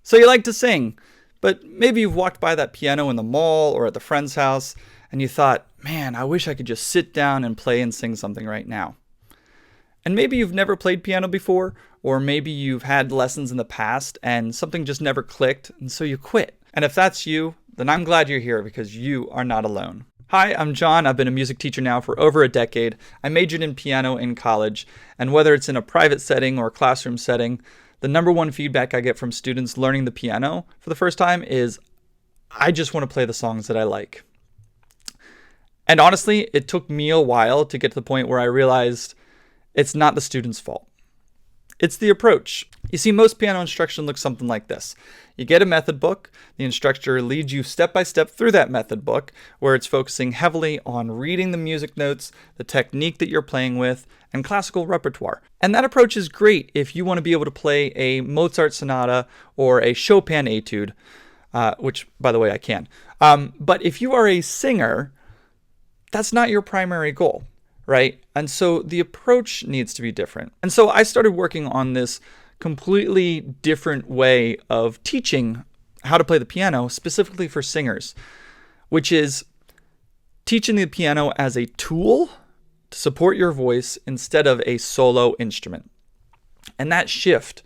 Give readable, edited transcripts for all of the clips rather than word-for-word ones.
So you like to sing, but maybe you've walked by that piano in the mall or at the friend's house and you thought, man, I wish I could just sit down and play and sing something right now. And maybe you've never played piano before, or maybe you've had lessons in the past and something just never clicked, and so you quit. And if that's you, then I'm glad you're here because you are not alone. Hi, I'm John. I've been a music teacher now for over a decade. I majored in piano in college, and whether it's in a private setting or a classroom setting, the number one feedback I get from students learning the piano for the first time is, I just want to play the songs that I like. And honestly, it took me a while to get to the point where I realized it's not the student's fault. It's the approach. You see, most piano instruction looks something like this. You get a method book. The instructor leads you step by step through that method book, where it's focusing heavily on reading the music notes, the technique that you're playing with, and classical repertoire. And that approach is great if you want to be able to play a Mozart sonata or a Chopin etude, which, by the way, I can. But if you are a singer, that's not your primary goal, right? And so the approach needs to be different. And so I started working on this completely different way of teaching how to play the piano, specifically for singers, which is teaching the piano as a tool to support your voice instead of a solo instrument. And that shift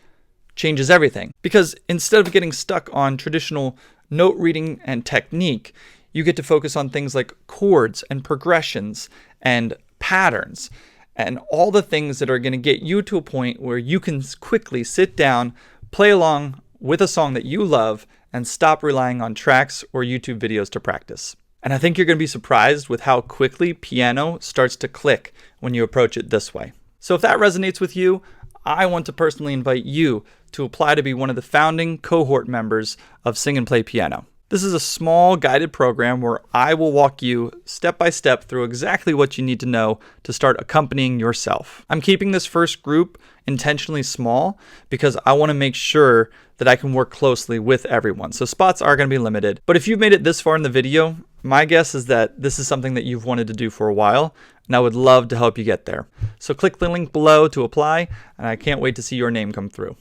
changes everything, because instead of getting stuck on traditional note reading and technique, you get to focus on things like chords and progressions and patterns and all the things that are going to get you to a point where you can quickly sit down, play along with a song that you love, and stop relying on tracks or YouTube videos to practice. And I think you're going to be surprised with how quickly piano starts to click when you approach it this way. So if that resonates with you, I want to personally invite you to apply to be one of the founding cohort members of Sing and Play Piano. This is a small guided program where I will walk you step by step through exactly what you need to know to start accompanying yourself. I'm keeping this first group intentionally small because I want to make sure that I can work closely with everyone. So spots are going to be limited. But if you've made it this far in the video, my guess is that this is something that you've wanted to do for a while, and I would love to help you get there. So click the link below to apply, and I can't wait to see your name come through.